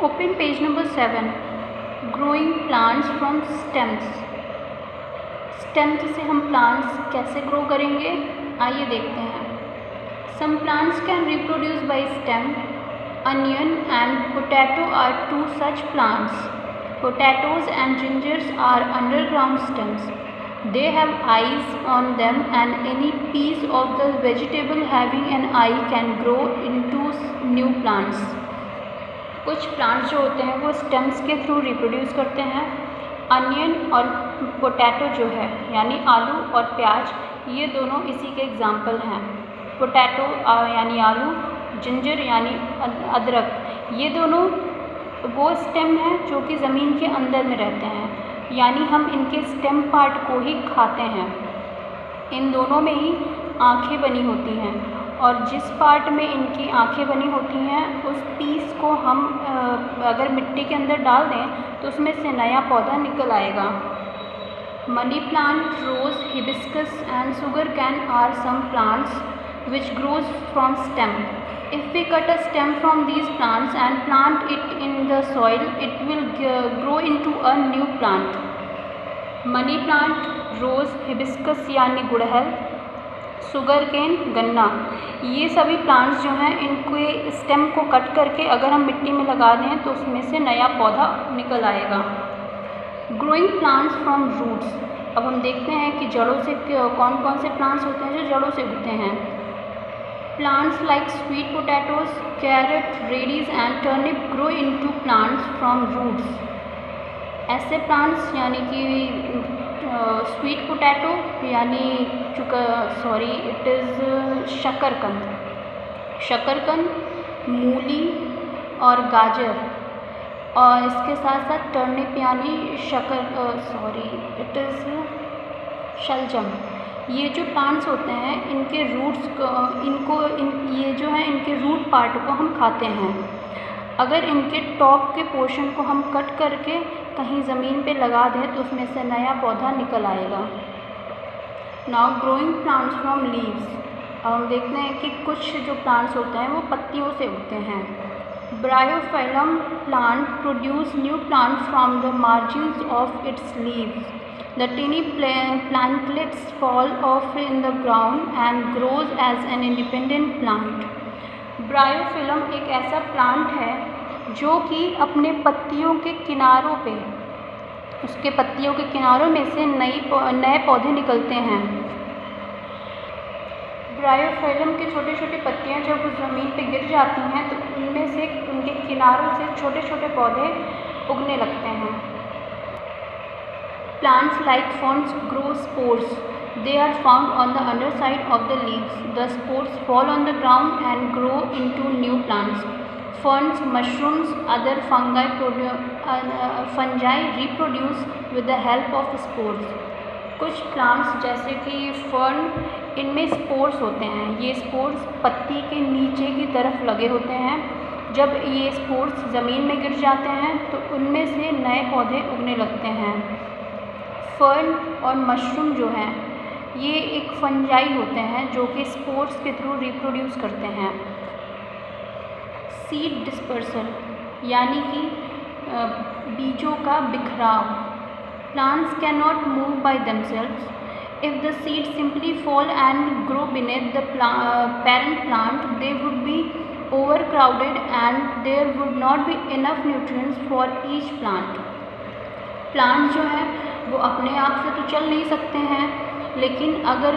Open page number 7. Growing plants from stems. Stems से हम plants कैसे ग्रो करेंगे, आइए देखते हैं. Some plants can reproduce by stem. Onion and potato are two such plants. Potatoes and gingers are underground stems. They have eyes on them, and any piece of the vegetable having an eye can grow into new plants. कुछ plants जो होते हैं वो stems के through reproduce करते हैं. Onion और potato जो है यानी आलू और प्याज, ये दोनों इसी के एग्जाम्पल हैं. पोटैटो यानी आलू, जिंजर यानी अदरक, ये दोनों वो स्टेम हैं जो कि ज़मीन के अंदर में रहते हैं, यानी हम इनके स्टेम पार्ट को ही खाते हैं. इन दोनों में ही आँखें बनी होती हैं, और जिस पार्ट में इनकी आँखें बनी होती हैं उस पीस को हम अगर मिट्टी के अंदर डाल दें तो उसमें से नया पौधा निकल आएगा. Money plant, rose, hibiscus and sugar cane are some plants which grows from stem. If we cut a stem from these plants and plant it in the soil, it will grow into a new plant. Money plant, rose, hibiscus यानी गुड़हल, sugar cane गन्ना, ये सभी plants जो हैं इनके stem को cut करके अगर हम मिट्टी में लगा दें तो उसमें से नया पौधा निकल आएगा. Growing plants from roots. अब हम देखते हैं कि जड़ों से कौन कौन से प्लांट्स होते हैं जो जड़ों से उगते हैं. Plants like sweet potatoes, carrot, radish and turnip grow into plants from roots. ऐसे प्लांट्स यानी कि स्वीट पोटैटो यानी इट इज़ शकरकंद, मूली और गाजर, और इसके साथ साथ टर्निप यानी इट इज़ शलजम. ये जो प्लांट्स होते हैं इनके रूट्स ये जो है इनके रूट पार्ट को हम खाते हैं. अगर इनके टॉप के पोर्शन को हम कट करके कहीं ज़मीन पे लगा दें तो उसमें से नया पौधा निकल आएगा. Now growing plants from leaves. अब हम देखते हैं कि कुछ जो प्लांट्स होते हैं वो पत्तियों से उगते हैं. Bryophyllum plant produce new plant from the margins of its leaves. The tiny plantlets fall off in the ground and grows as an independent plant. Bryophyllum एक ऐसा प्लांट है जो कि अपने पत्तियों के किनारों पे, उसके पत्तियों के किनारों में से नए पौधे निकलते हैं. ब्रायोफिलम के छोटे छोटे पत्तियां जब उस ज़मीन पे गिर जाती हैं तो उनमें से उनके किनारों से छोटे छोटे पौधे उगने लगते हैं. Plants like ferns grow spores. They are found on the underside of the leaves. The spores fall on the ground and grow into new plants. Ferns, mushrooms, other fungi reproduce with the help of spores. कुछ plants जैसे कि fern, इनमें spores होते हैं. ये spores पत्ती के नीचे की तरफ लगे होते हैं. जब ये स्पोर्स ज़मीन में गिर जाते हैं तो उनमें से नए पौधे उगने लगते हैं. फर्न और मशरूम जो हैं ये एक फंजाई होते हैं जो कि स्पोर्स के थ्रू रिप्रोड्यूस करते हैं. सीड डिस्पर्सल यानी कि बीजों का बिखराव. Plants can not move by themselves. If the seed simply fall and grow beneath the parent plant they would be overcrowded and there would not be enough nutrients for each plant. Plant जो है वो अपने आप से तो चल नहीं सकते हैं, लेकिन अगर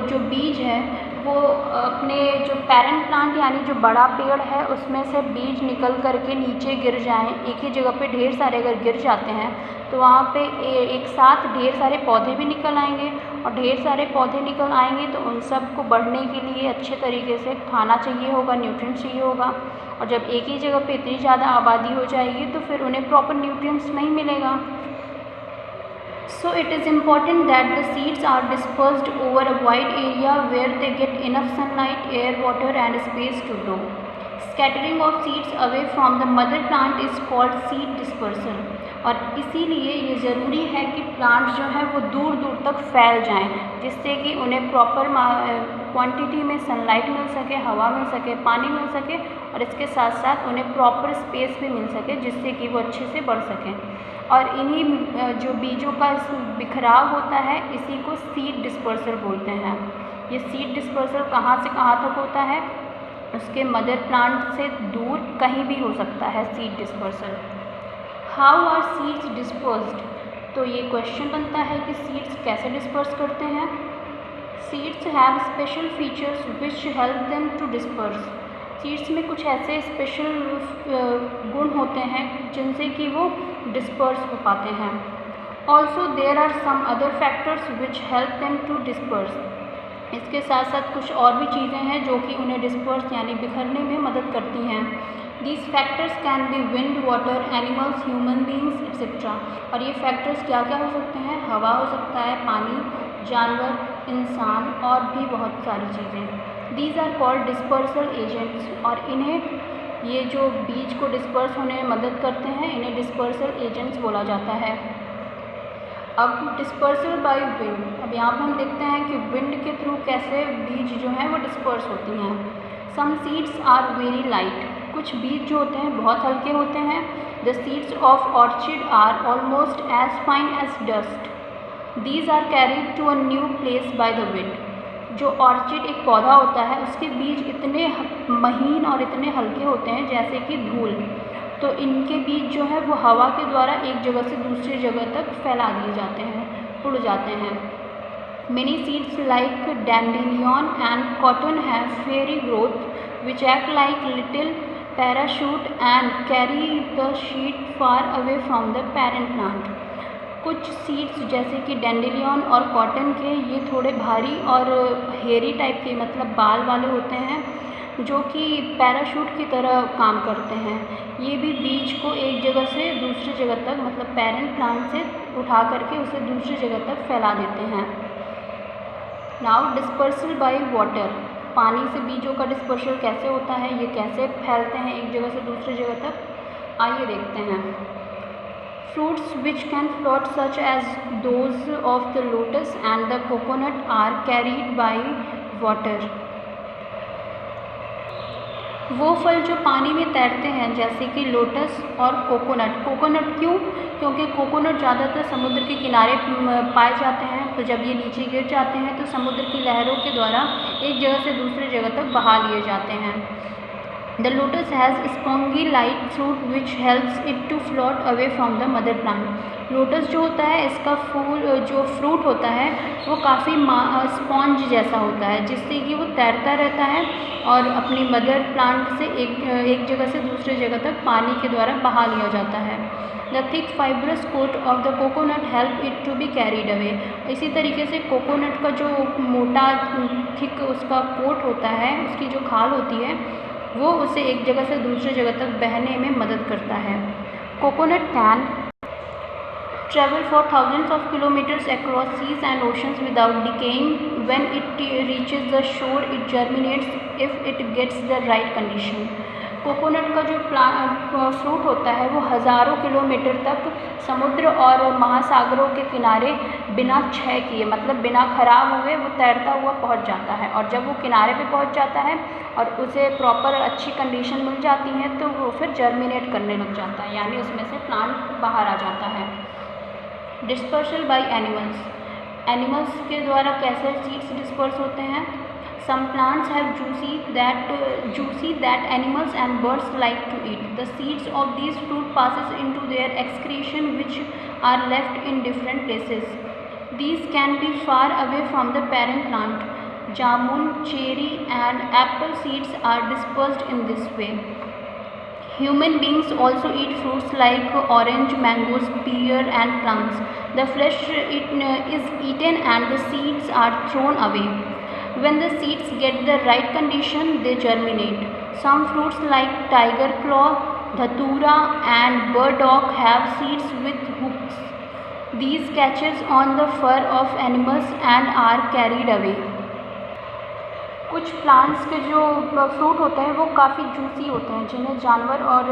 जो बीज है वो अपने जो पेरेंट प्लांट यानी जो बड़ा पेड़ है उसमें से बीज निकल करके नीचे गिर जाएं, एक ही जगह पे ढेर सारे अगर गिर जाते हैं तो वहाँ पे एक साथ ढेर सारे पौधे भी निकल आएंगे, और ढेर सारे पौधे निकल आएंगे तो उन सब को बढ़ने के लिए अच्छे तरीके से खाना चाहिए होगा, न्यूट्रिएंट्स चाहिए होगा. और जब एक ही जगह पे इतनी ज़्यादा आबादी हो जाएगी तो फिर उन्हें प्रॉपर न्यूट्रिएंट्स नहीं मिलेगा. So it is important that the seeds are dispersed over a wide area where they get enough sunlight, air, water and space to grow. Scattering of seeds away from the mother plant is called seed dispersal. और इसीलिए ये ज़रूरी है कि plant जो है वो दूर दूर तक फैल जाएं, जिससे कि उन्हें प्रॉपर क्वांटिटी में सनलाइट मिल सके, हवा मिल सके, पानी मिल सके और इसके साथ साथ उन्हें प्रॉपर स्पेस भी मिल सके जिससे कि वो अच्छे से बढ़ सकें। और इन्हीं जो बीजों का बिखराव होता है इसी को सीड डिस्पर्सल बोलते हैं। ये सीड डिस्पर्सल कहाँ से कहाँ तक होता है? उसके मदर प्लांट से दूर कहीं भी हो सकता है seed dispersal. How are seeds dispersed? तो ये क्वेश्चन बनता है कि सीड्स कैसे डिस्पर्स करते हैं। Seeds have special features which help them to disperse. Seeds में कुछ ऐसे स्पेशल गुण होते हैं जिनसे कि वो डिस्पर्स हो पाते हैं। Also there are some other factors which help them to disperse. इसके साथ साथ कुछ और भी चीज़ें हैं जो कि उन्हें डिस्पर्स यानी बिखरने में मदद करती हैं। These factors can be wind, water, animals, human beings, etc. और ये फैक्टर्स क्या क्या हो सकते हैं? हवा हो सकता है, पानी, जानवर, इंसान और भी बहुत सारी चीज़ें। These are called dispersal agents और इन्हें ये जो बीज को डिस्पर्स होने में मदद करते हैं इन्हें डिस्पर्सल एजेंट्स बोला जाता है। अब डिस्पर्सल बाय विंड, अब यहाँ पर हम देखते हैं कि विंड के थ्रू कैसे बीज जो हैं वो डिस्पर्स होती हैं। Some seeds are very light, कुछ बीज जो होते हैं बहुत हल्के होते हैं। The seeds of orchid are almost as fine as dust, these are carried to a new place by the wind. जो ऑर्चिड एक पौधा होता है उसके बीज इतने महीन और इतने हल्के होते हैं जैसे कि धूल, तो इनके बीज जो है वो हवा के द्वारा एक जगह से दूसरी जगह तक फैला दिए जाते हैं, उड़ जाते हैं। Many seeds like dandelion and cotton have fairy growth which act like little parachute and carry the seed far away from the parent plant. कुछ सीड्स जैसे कि डैंडेलियन और कॉटन के ये थोड़े भारी और हेयरी टाइप के मतलब बाल वाले होते हैं जो कि पैराशूट की तरह काम करते हैं। ये भी बीज को एक जगह से दूसरी जगह तक मतलब पेरेंट प्लांट से उठा करके उसे दूसरी जगह तक फैला देते हैं। नाउ डिस्पर्सल बाय वाटर, पानी से बीजों का डिस्पर्सल कैसे होता है, ये कैसे फैलते हैं एक जगह से दूसरी जगह तक, आइए देखते हैं। Fruits which can float such as those of the lotus and the coconut are carried by water. वो फल जो पानी में तैरते हैं जैसे कि लोटस और कोकोनट। कोकोनट क्यों? क्योंकि कोकोनट ज़्यादातर समुद्र के किनारे पाए जाते हैं, तो जब ये नीचे गिर जाते हैं तो समुद्र की लहरों के द्वारा एक जगह से दूसरी जगह तक बहा लिए जाते हैं। The lotus has spongy light fruit which helps it to float away from the mother plant. Lotus जो होता है इसका फूल जो फ्रूट होता है वो काफ़ी स्पॉन्ज जैसा होता है जिससे कि वो तैरता रहता है और अपनी मदर प्लांट से एक जगह से दूसरी जगह तक पानी के द्वारा बहा लिया जाता है। The thick fibrous coat of the coconut help it to be carried away. इसी तरीके से कोकोनट का जो मोटा थिक उसका कोट होता है, उसकी जो खाल होती है वो उसे एक जगह से दूसरी जगह तक बहने में मदद करता है। Coconut can travel for thousands of kilometers across seas and oceans without decaying. When it reaches the shore, it germinates if it gets the right condition. Coconut का जो फ्रूट होता है वो हज़ारों किलोमीटर तक समुद्र और महासागरों के किनारे बिना क्षय किए मतलब बिना खराब हुए वो तैरता हुआ पहुंच जाता है, और जब वो किनारे पे पहुंच जाता है और उसे प्रॉपर अच्छी कंडीशन मिल जाती है तो वो फिर जर्मिनेट करने लग जाता है, यानी उसमें से प्लांट बाहर आ जाता है। डिस्पर्सल बाय एनिमल्स, एनिमल्स के द्वारा कैसे सीड्स डिस्पर्स होते हैं। Some plants have juicy that animals and birds like to eat. The seeds of these fruit passes into their excretion which are left in different places. These can be far away from the parent plant. Jamun, cherry and apple seeds are dispersed in this way. Human beings also eat fruits like orange, mangoes, pear and plums. The flesh is eaten and the seeds are thrown away. When the seeds get the right condition, they germinate. Some fruits like tiger claw, dhatura and burdock have seeds with hooks. These catches on the fur of animals and are carried away. कुछ कुछ plants के जो fruit होते हैं वो काफ़ी juicy होते हैं, जिन्हें जानवर और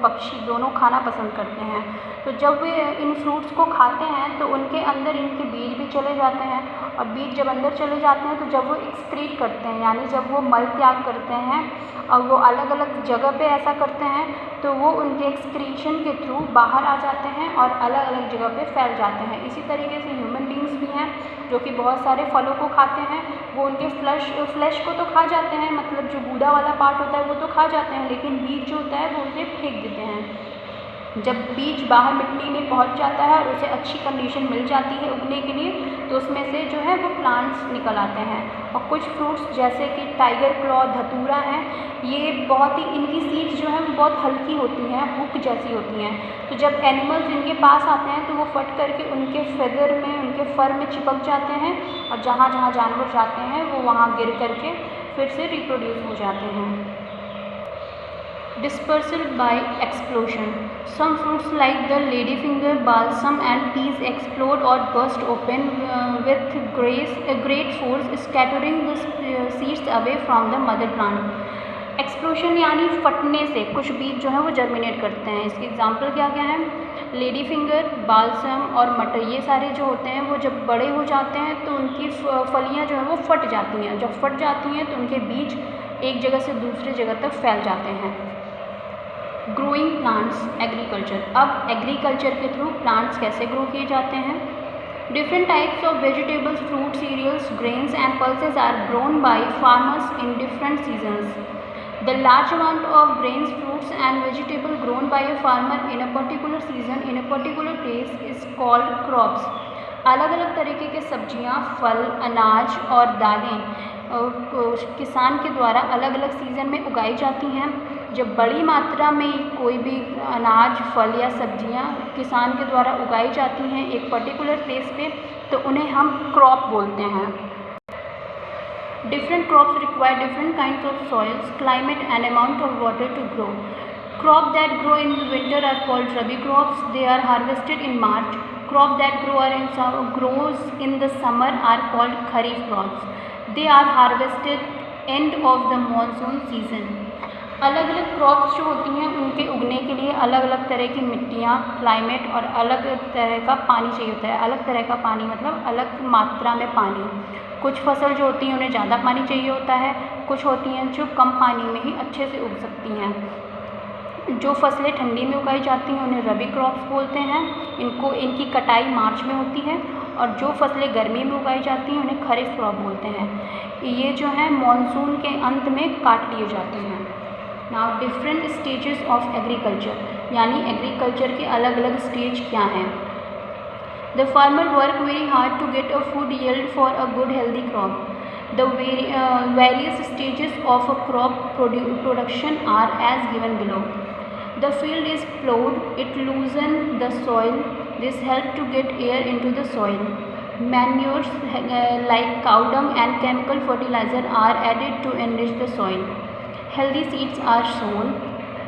पक्षी दोनों खाना पसंद करते हैं। तो जब वे इन फ्रूट्स को खाते हैं तो उनके अंदर इनके बीज भी चले जाते हैं, और बीज जब अंदर चले जाते हैं तो जब वो एक्सक्रीट करते हैं, यानी जब वो मल त्याग करते हैं और वो अलग अलग जगह पे ऐसा करते हैं, तो वो उनके एक्सक्रीशन के थ्रू बाहर आ जाते हैं और अलग अलग जगह पे फैल जाते हैं। इसी तरीके से ह्यूमन बींग्स भी हैं जो कि बहुत सारे फलों को खाते हैं। वो उनके फ्लैश को तो खा जाते हैं, मतलब जो गूदा वाला पार्ट होता है वो तो खा जाते हैं, लेकिन बीज जो होता है वो उसे फेंक देते हैं। जब बीज बाहर मिट्टी में पहुंच जाता है और उसे अच्छी कंडीशन मिल जाती है उगने के लिए, तो उसमें से जो है वो प्लांट्स निकल आते हैं। और कुछ फ्रूट्स जैसे कि टाइगर क्लॉ, धतूरा हैं, ये बहुत ही, इनकी सीड्स जो हैं वो बहुत हल्की होती हैं, हुक जैसी होती हैं। तो जब एनिमल्स इनके पास आते हैं तो वो फट करके उनके फेदर में, उनके फर में चिपक जाते हैं, और जहाँ जहाँ जानवर जाते हैं वो वहाँ गिर करके फिर से रिप्रोड्यूस हो जाते हैं। Dispersal by explosion. Some fruits like the ladyfinger, balsam and peas explode or burst open with great force, scattering the seeds away from the mother plant. Explosion यानी फटने से कुछ बीज जो है वो जर्मिनेट करते हैं। इसके एग्जाम्पल क्या क्या हैं? लेडी फिंगर, बालसम और मटर, ये सारे जो होते हैं वो जब बड़े हो जाते हैं तो उनकी फलियाँ जो हैं वो फट जाती हैं। जब फट जाती हैं तो उनके बीज एक जगह से दूसरी जगह तक फैल जाते हैं। Growing plants, agriculture. अब एग्रीकल्चर के थ्रू प्लांट्स कैसे ग्रो किए जाते हैं? Different types of vegetables, fruit, cereals, grains and pulses are grown by farmers in different seasons. The large amount of grains, fruits and vegetables grown by a farmer in a particular season in a particular place is called crops. अलग अलग तरीके के सब्जियां, फल, अनाज और दालें किसान के द्वारा अलग अलग सीज़न में उगाई जाती हैं। जब बड़ी मात्रा में कोई भी अनाज, फल या सब्जियां किसान के द्वारा उगाई जाती हैं एक पर्टिकुलर प्लेस पे, तो उन्हें हम क्रॉप बोलते हैं। Different crops require different kinds of soils, climate and amount of water to grow. Crops that grow in winter are called rabi crops. They are harvested in March. Crops that grows in the summer are called kharif crops. They are harvested end of the monsoon season. अलग अलग crops जो होती हैं उनके उगने के लिए अलग अलग तरह की मिट्टियाँ, क्लाइमेट और अलग तरह का पानी चाहिए होता है। अलग तरह का पानी मतलब अलग मात्रा में पानी। कुछ फसल जो होती हैं उन्हें ज़्यादा पानी चाहिए होता है, कुछ होती हैं जो कम पानी में ही अच्छे से उग सकती हैं। जो फसलें ठंडी में उगाई जाती हैं उन्हें रबी क्रॉप्स बोलते हैं। इनकी कटाई मार्च में होती है, और जो फसलें गर्मी में उगाई जाती हैं उन्हें खरीफ क्रॉप बोलते हैं। ये जो है मानसून के अंत में काट लिए जाते हैं। Now different stages of agriculture, यानी एग्रीकल्चर के अलग अलग स्टेज क्या हैं? The farmer work very hard to get a food yield for a good healthy crop. The various stages of a crop production are as given below. The field is ploughed, it loosen the soil, this help to get air into the soil. Manures like cow dung and chemical fertilizer are added to enrich the soil. Healthy seeds are sown.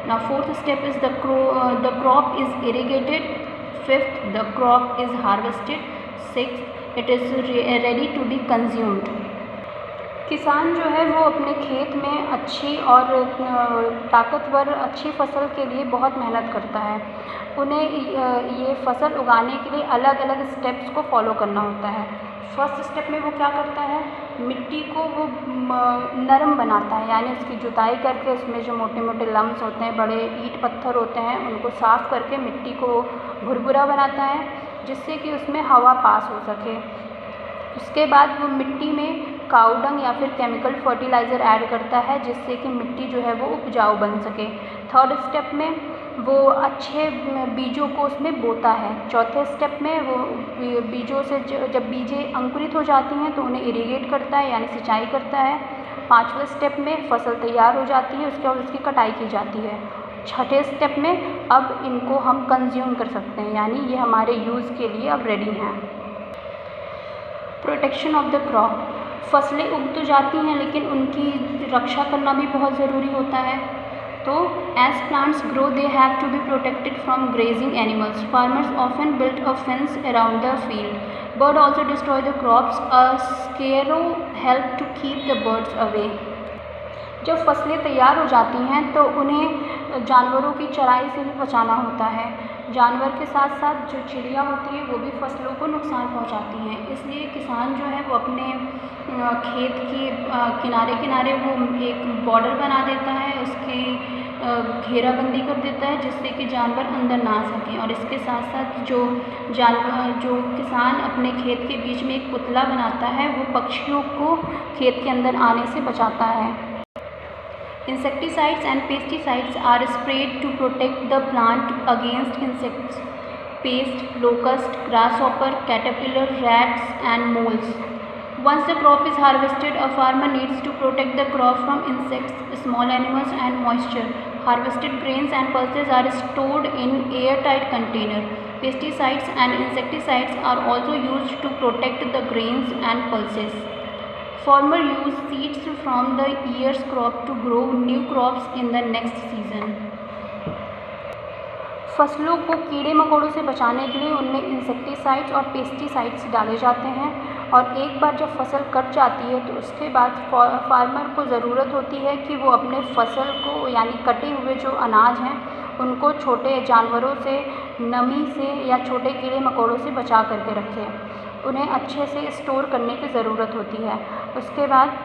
Now fourth step is the crop is irrigated. Fifth, the crop is harvested. Sixth, it is ready to be consumed. किसान जो है वो अपने खेत में अच्छी और ताकतवर अच्छी फसल के लिए बहुत मेहनत करता है। उन्हें ये फसल उगाने के लिए अलग अलग स्टेप्स को फॉलो करना होता है। फर्स्ट स्टेप में वो क्या करता है? मिट्टी को वो नरम बनाता है, यानी उसकी जुताई करके उसमें जो मोटे मोटे लम्स होते हैं, बड़े ईंट पत्थर होते हैं, उनको साफ़ करके मिट्टी को भुरभुरा बनाता है जिससे कि उसमें हवा पास हो सके। उसके बाद वो मिट्टी में काऊ डंग या फिर केमिकल फर्टिलाइज़र ऐड करता है जिससे कि मिट्टी जो है वो उपजाऊ बन सके। थर्ड स्टेप में वो अच्छे बीजों को उसमें बोता है। चौथे स्टेप में वो बीजों से जब बीजें अंकुरित हो जाती हैं तो उन्हें इरीगेट करता है, यानी सिंचाई करता है। पाँचवें स्टेप में फसल तैयार हो जाती है, उसके बाद उसकी कटाई की जाती है। छठे स्टेप में अब इनको हम कंज्यूम कर सकते हैं, यानी ये हमारे यूज़ के लिए अब रेडी हैं। प्रोटेक्शन ऑफ द क्रॉप, फसलें उग तो जाती हैं लेकिन उनकी रक्षा करना भी बहुत ज़रूरी होता है। तो as plants grow they have to be protected from grazing animals. Farmers often build a fence around the field. Bird also destroy the crops. A scarecrow help to keep the birds away. जब फसलें तैयार हो जाती हैं तो उन्हें जानवरों की चराई से भी बचाना होता है। जानवर के साथ साथ जो चिड़िया होती है वो भी फसलों को नुकसान पहुंचाती हैं। इसलिए किसान जो है वो अपने खेत के किनारे किनारे वो एक बॉर्डर बना देता है, उसकी घेराबंदी कर देता है जिससे कि जानवर अंदर ना आ सकें। और इसके साथ साथ जो किसान अपने खेत के बीच में एक पुतला बनाता है वो पक्षियों को खेत के अंदर आने से बचाता है। Insecticides and pesticides are sprayed to protect the plant against insects, pest, locust, grasshopper, caterpillar, rats, and moles. Once the crop is harvested, a farmer needs to protect the crop from insects, small animals, and moisture. Harvested grains and pulses are stored in airtight container. Pesticides and insecticides are also used to protect the grains and pulses. Farmer use seeds from the year's crop to grow new crops in the next season. फसलों को कीड़े मकोड़ों से बचाने के लिए उनमें insecticides और पेस्टिसाइड्स डाले जाते हैं। और एक बार जब फसल कट जाती है तो उसके बाद फार्मर को ज़रूरत होती है कि वो अपने फसल को यानी कटे हुए जो अनाज हैं उनको छोटे जानवरों से, नमी से या छोटे कीड़े मकोड़ों से बचा करके रखें। उन्हें अच्छे से स्टोर करने की ज़रूरत होती है। उसके बाद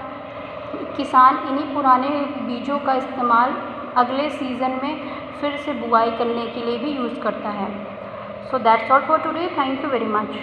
किसान इन्हीं पुराने बीजों का इस्तेमाल अगले सीज़न में फिर से बुआई करने के लिए भी यूज़ करता है। So that's all for today. Thank you very much.